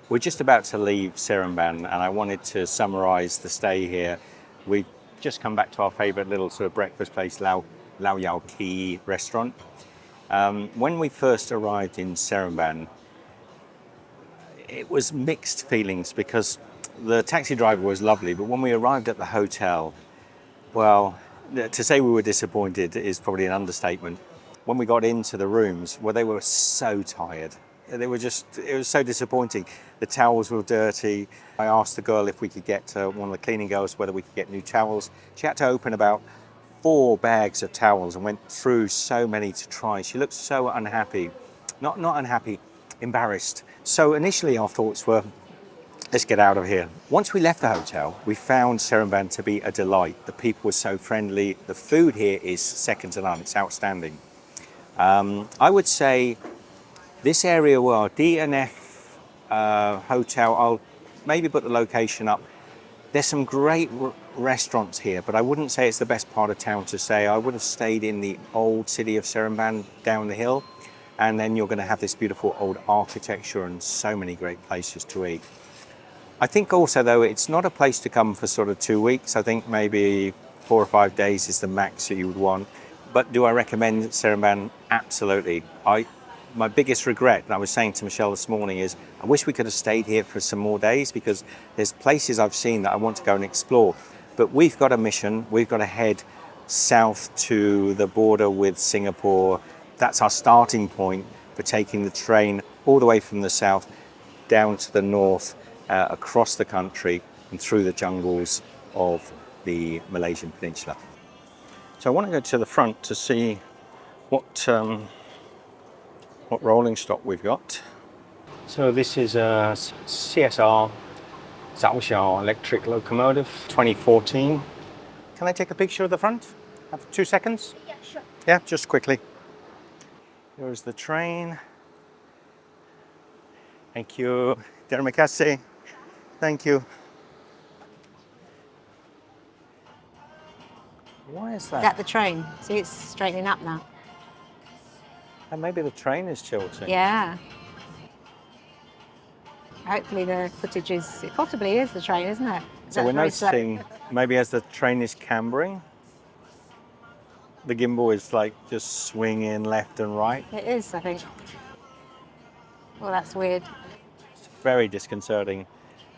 We're just about to leave Seremban, and I wanted to summarise the stay here. We've just come back to our favourite little sort of breakfast place, Lao Yao Ki restaurant. When we first arrived in Seremban, it was mixed feelings because the taxi driver was lovely, but when we arrived at the hotel, well, to say we were disappointed is probably an understatement. When we got into the rooms, well, they were so tired. It was so disappointing. The towels were dirty. I asked the girl if we could get, one of the cleaning girls, whether we could get new towels. She had to open about 4 bags of towels and went through so many to try. She looked so unhappy. Not unhappy, embarrassed. So initially our thoughts were, let's get out of here. Once we left the hotel, we found Seremban to be a delight. The people were so friendly. The food here is second to none. It's outstanding. I would say this area, well, D&F Hotel, I'll maybe put the location up. There's some great restaurants here, but I wouldn't say it's the best part of town to stay. I would have stayed in the old city of Seremban down the hill, and then you're going to have this beautiful old architecture and so many great places to eat. I think also, though, it's not a place to come for sort of 2 weeks. I think maybe 4 or 5 days is the max that you would want. But do I recommend Seremban? Absolutely. My biggest regret, and I was saying to Michelle this morning, is I wish we could have stayed here for some more days because there's places I've seen that I want to go and explore. But we've got a mission. We've got to head south to the border with Singapore. That's our starting point for taking the train all the way from the south down to the north, across the country and through the jungles of the Malaysian peninsula. So I want to go to the front to see what rolling stock we've got. So this is a CSR Zhaoxiao electric locomotive, 2014. Can I take a picture of the front? Have 2 seconds? Yeah, sure. Yeah, just quickly. Here's the train. Thank you. Terima kasih. Thank you. Why is that? Is that the train? See, it's straightening up now. And maybe the train is tilting. Yeah. Hopefully the footage is, it possibly is the train, isn't it? So we're noticing maybe as the train is cambering, the gimbal is like just swinging left and right. It is, I think. Well, that's weird. It's very disconcerting.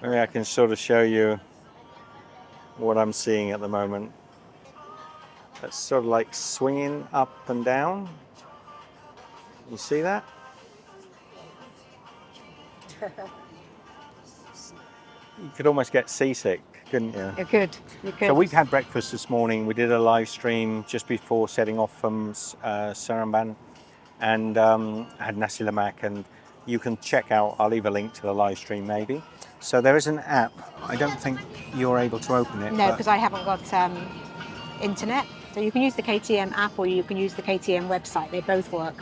Maybe I can sort of show you what I'm seeing at the moment. It's sort of like swinging up and down. You see that? You could almost get seasick, couldn't you? You could. So we've had breakfast this morning. We did a live stream just before setting off from Seremban, and had nasi lemak, and you can check out, I'll leave a link to the live stream maybe. So there is an app. I don't think you're able to open it. No, because I haven't got internet. So you can use the KTM app or you can use the KTM website. They both work.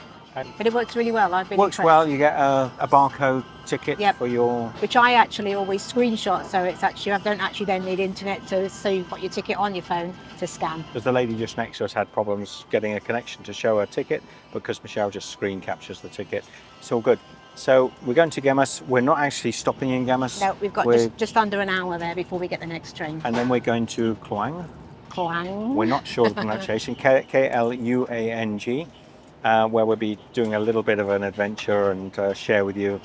But it works really well. I've been Works impressed. well. You get a barcode ticket for your... Which I actually always screenshot, so it's actually, I don't actually then need internet so you've got your ticket on your phone to scan. Because the lady just next to us had problems getting a connection to show her ticket because Michelle just screen captures the ticket. It's all good. So we're going to Gemas. We're not actually stopping in Gemas. No, we've got just under an hour there before we get the next train. And then we're going to Kluang. Kluang. We're not sure the pronunciation. Kluang, where we'll be doing a little bit of an adventure and share with you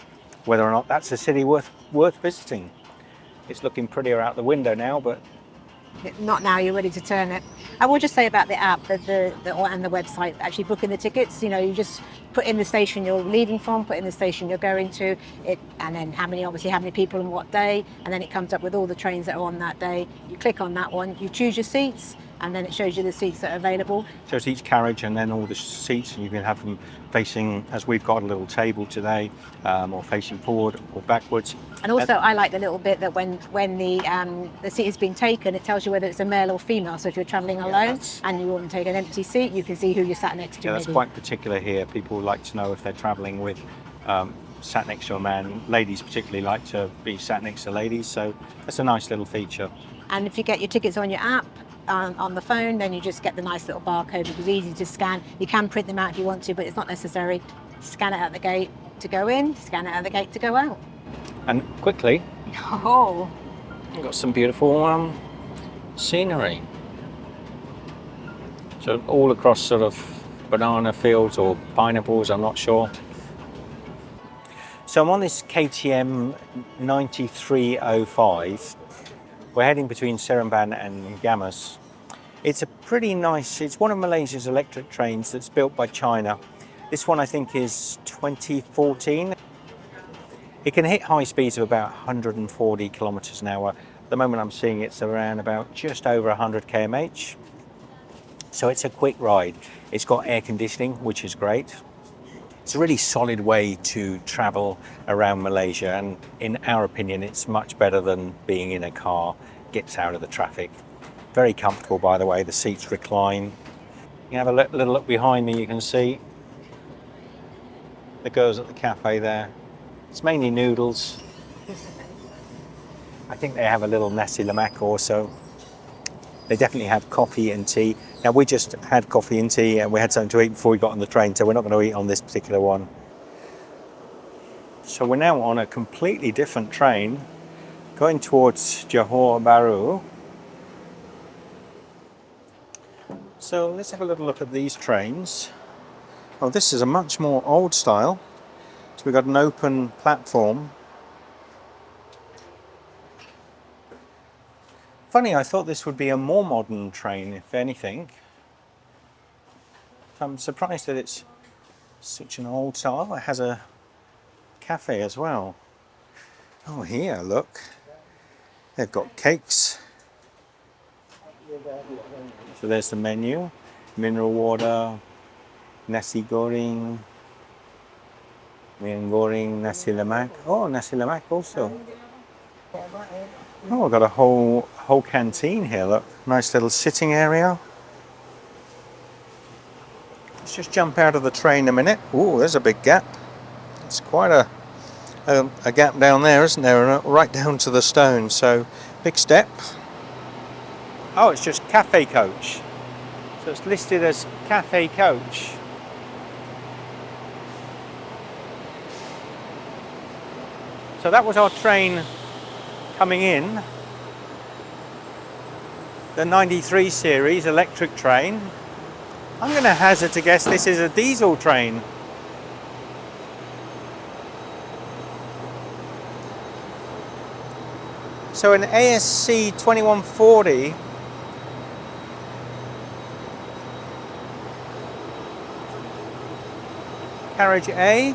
whether or not that's a city worth visiting. It's looking prettier out the window now, but... Not now, you're ready to turn it. I will just say about the app and the website, actually booking the tickets, you just put in the station you're leaving from, put in the station you're going to, and then how many people and what day, and then it comes up with all the trains that are on that day. You click on that one, you choose your seats, and then it shows you the seats that are available. Shows each carriage and then all the seats, and you can have them facing, as we've got a little table today, or facing forward or backwards. And also I like the little bit that when the seat has been taken, it tells you whether it's a male or female. So if you're travelling alone and you want to take an empty seat, you can see who you're sat next to. Yeah, that's quite particular here. People like to know if they're travelling with sat next to a man. Ladies particularly like to be sat next to ladies, so that's a nice little feature. And if you get your tickets on your app, on the phone, then you just get the nice little barcode, which is easy to scan. You can print them out if you want to, but it's not necessary. Scan it at the gate to go in, scan it at the gate to go out. And quickly, Oh, we've got some beautiful scenery. So all across sort of banana fields or pineapples, I'm not sure. So I'm on this KTM 9305. We're heading between Seremban and Gemas. It's a pretty nice, it's one of Malaysia's electric trains that's built by China. This one I think is 2014. It can hit high speeds of about 140 kilometers an hour. At the moment I'm seeing it's around about just over 100 kmh. So it's a quick ride. It's got air conditioning, which is great. It's a really solid way to travel around Malaysia, and in our opinion it's much better than being in a car. Gets out of the traffic. Very comfortable, by the way. The seats recline. You have a little look behind me, you can see the girls at the cafe there. It's mainly noodles. I think they have a little nasi lemak also. They definitely have coffee and tea. Now we just had coffee and tea and we had something to eat before we got on the train, so we're not going to eat on this particular one. So we're now on a completely different train going towards Johor Bahru. So let's have a little look at these trains. Oh, this is a much more old style. So we've got an open platform. Funny, I thought this would be a more modern train, if anything. I'm surprised that it's such an old style. It has a cafe as well. Oh, here, look. They've got cakes. So there's the menu. Mineral water, nasi goreng, mian goreng, nasi lemak. Oh, nasi lemak also. Oh, I've got a whole canteen here, look. Nice little sitting area. Let's just jump out of the train a minute. Oh, there's a big gap. It's quite a gap down there, isn't there? Right down to the stone, so big step. Oh, it's just cafe coach. So it's listed as cafe coach. So that was our train coming in. The 93 series electric train. I'm going to hazard to guess this is a diesel train. So an ASC 2140 carriage A.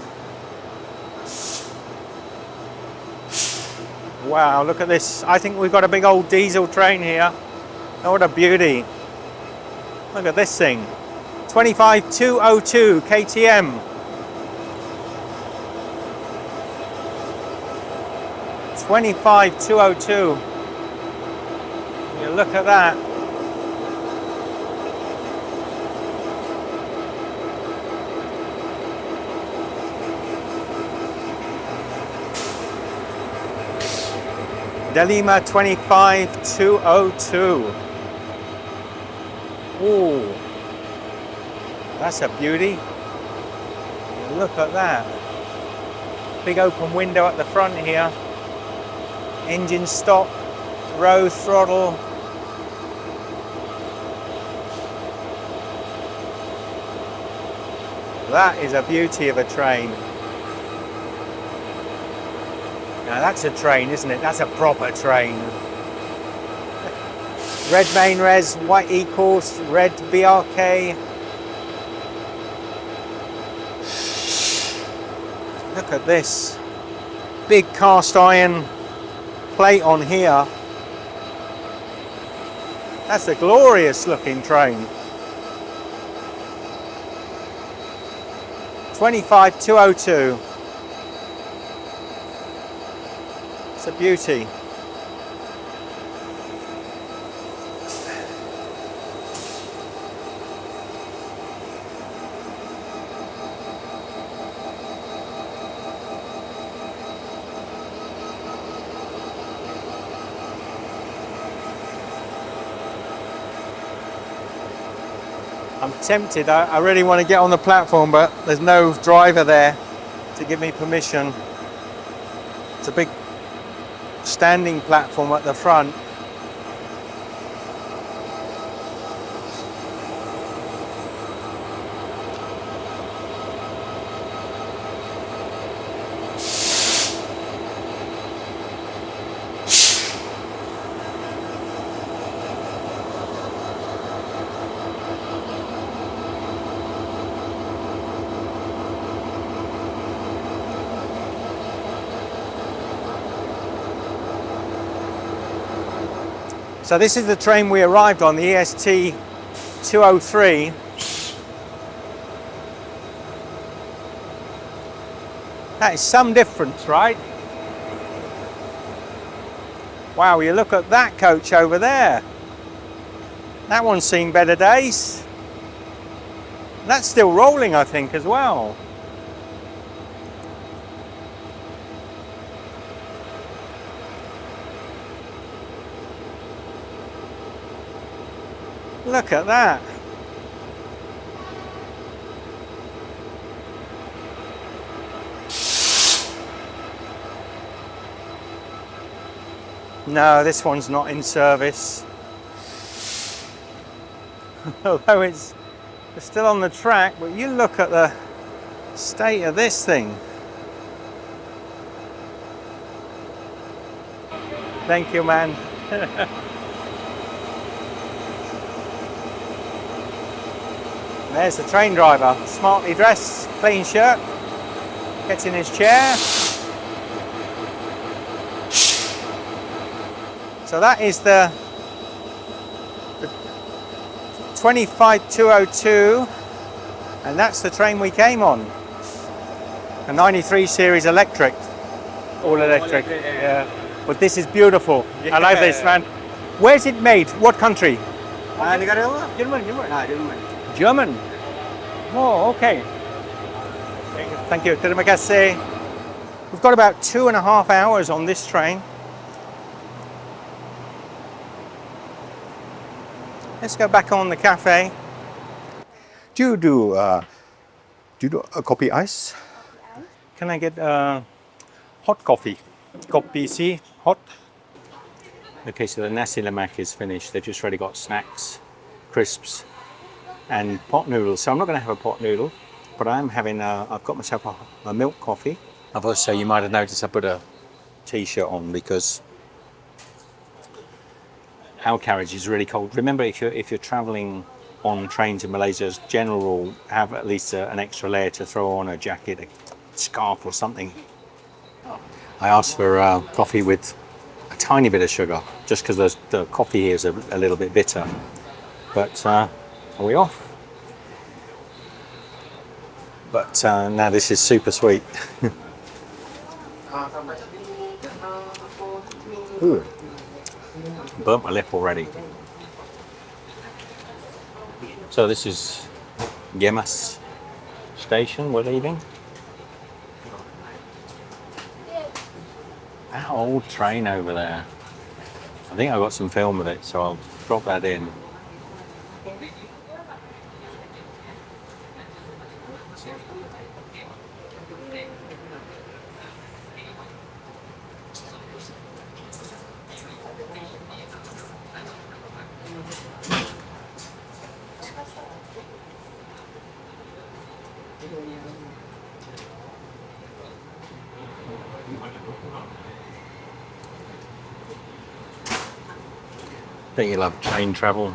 Wow, look at this. I think we've got a big old diesel train here. Oh, what a beauty. Look at this thing. 25202 KTM. 25202. You look at that. Delima 25202. Ooh, that's a beauty. Look at that. Big open window at the front here. Engine stop, row throttle. That is a beauty of a train. Now that's a train, isn't it? That's a proper train. Red main res, white equals, red BRK. Look at this. Big cast iron plate on here. That's a glorious looking train. 25202. It's a beauty. I'm tempted, I really want to get on the platform, but there's no driver there to give me permission. It's a big standing platform at the front. So this is the train we arrived on, the EST 203. That is some difference, right? Wow, you look at that coach over there. That one's seen better days. That's still rolling, I think, as well. Look at that. No, this one's not in service. Although it's still on the track, but you look at the state of this thing. Thank you, man. There's the train driver, smartly dressed, clean shirt, gets in his chair. So that is the 25202, and that's the train we came on. A 93 series electric, all electric. Yeah. But this is beautiful. Yeah. I like this, man. Where's it made? What country? German. German. Oh, okay. Thank you. Terima kasih. We've got about 2.5 hours on this train. Let's go back on the cafe. Do you do a coffee ice? Can I get hot coffee? Kopi C, hot. Okay, so the nasi lemak is finished. They've just already got snacks, crisps, and pot noodles. So I'm not going to have a pot noodle, but I'm having I've got myself a milk coffee. I've also, you might have noticed, I put a t-shirt on because our carriage is really cold. Remember, if you're traveling on trains in Malaysia, as general rule, have at least an extra layer to throw on, a jacket, a scarf or something. I asked for coffee with a tiny bit of sugar, just because the coffee here is a little bit bitter. But are we off? But now this is super sweet. Ooh. Burnt my lip already. So this is Gemas station, we're leaving. That old train over there. I think I got some film of it, so I'll drop that in. Don't you love train travel?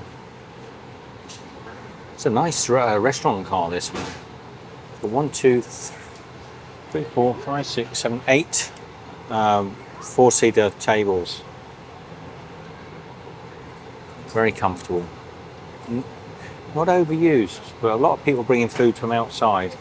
It's a nice restaurant car, this one. The 1, 2, 3, 4, 5, 6, 7, 8 four-seater tables. Very comfortable. Not overused, but a lot of people bringing food from outside.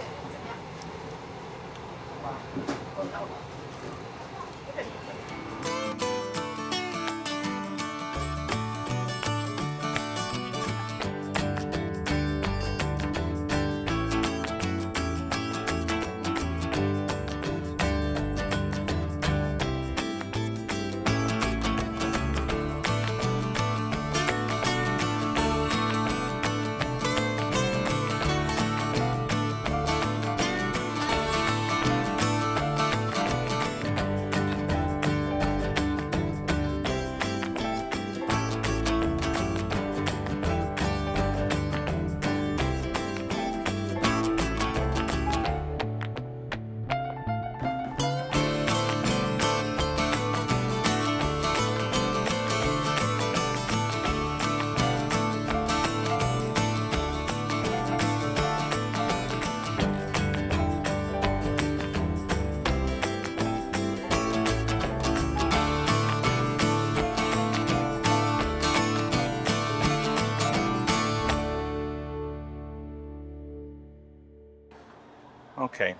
Okay.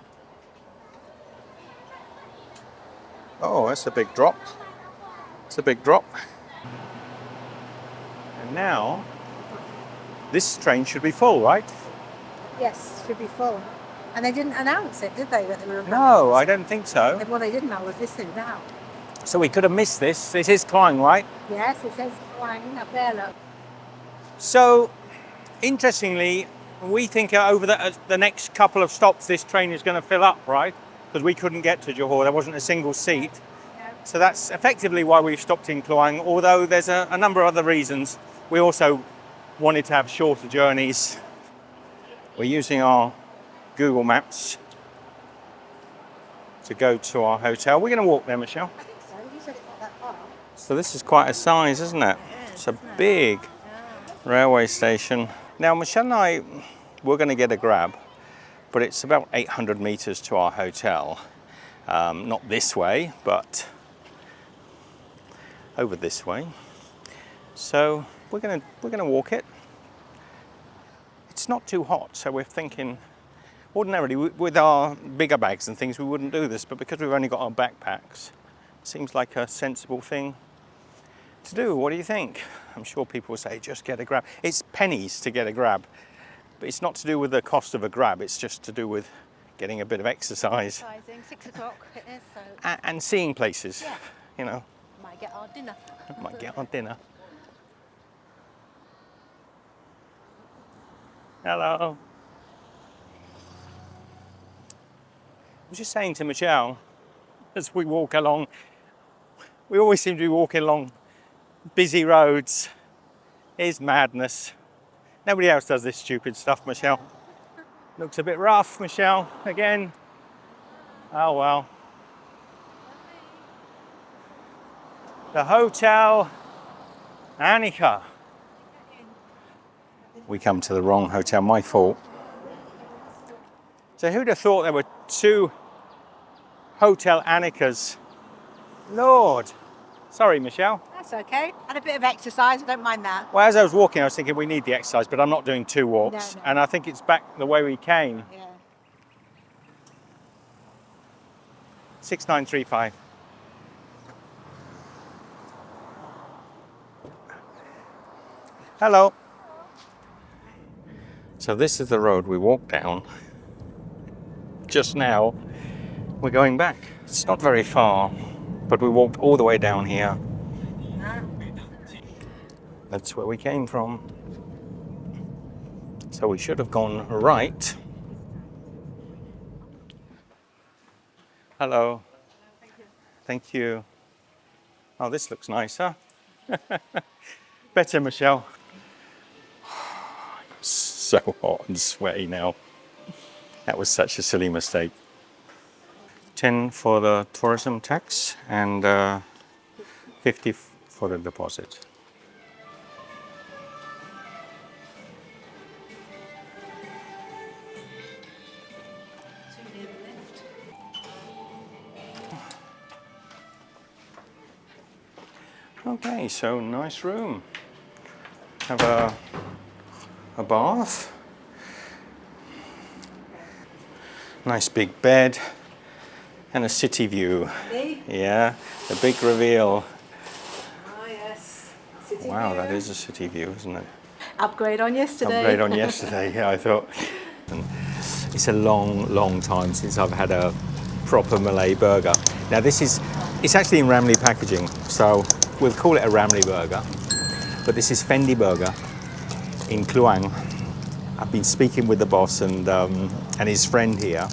Oh, that's a big drop. It's a big drop. And now, this train should be full, right? Yes, should be full. And they didn't announce it, did they? That they were No, I don't think so. Well, they didn't know was this thing now. So we could have missed this. This is Kluang, right? Yes, it says Kluang up there, look. So, interestingly, we think over the next couple of stops, this train is going to fill up, right? Because we couldn't get to Johor. There wasn't a single seat. So that's effectively why we've stopped in Kluang, although there's a number of other reasons. We also wanted to have shorter journeys. We're using our Google Maps to go to our hotel. We're going to walk there, Michelle. I think so. You said it's not that far. So this is quite a size, isn't it? It's a big railway station. Now, Michelle and I, we're going to get a grab, but it's about 800 meters to our hotel. Not this way, but over this way. So we're going to walk it. It's not too hot, so we're thinking, ordinarily with our bigger bags and things, we wouldn't do this, but because we've only got our backpacks, it seems like a sensible thing to do. What do you think? I'm sure people will say, just get a grab. It's pennies to get a grab, but it's not to do with the cost of a grab, it's just to do with getting a bit of exercise. 6 o'clock it is, so... And seeing places, yeah. You know. Might get our dinner. Might get our dinner. Hello. I was just saying to Michelle, as we walk along, we always seem to be walking along busy roads. It's madness. Nobody else does this stupid stuff, Michelle. Looks a bit rough, Michelle, again. Oh well. The Hotel Annika. We come to the wrong hotel, my fault. So who'd have thought there were 2 Hotel Annikas? Lord. Sorry, Michelle. That's okay. Had a bit of exercise, I don't mind that. Well, as I was walking, I was thinking we need the exercise, but I'm not doing 2 walks. No. And I think it's back the way we came. Yeah. 6935. Hello. So this is the road we walked down. Just now, we're going back. It's not very far, but we walked all the way down here. That's where we came from. So we should have gone right. Hello. Thank you. Oh, this looks nicer. Better, Michelle. I'm so hot and sweaty now. That was such a silly mistake. 10 for the tourism tax and 50 for the deposit. Okay, so nice room. Have a bath. Nice big bed. And a city view. Me? Yeah, the big reveal. Ah, yes. City Wow, view. that is a city view, isn't it? Upgrade on yesterday. Upgrade on yesterday, yeah, I thought. And it's a long, long time since I've had a proper Malay burger. Now it's actually in Ramly packaging, so we'll call it a Ramly burger. But this is Fendi Burger in Kluang. I've been speaking with the boss and his friend here.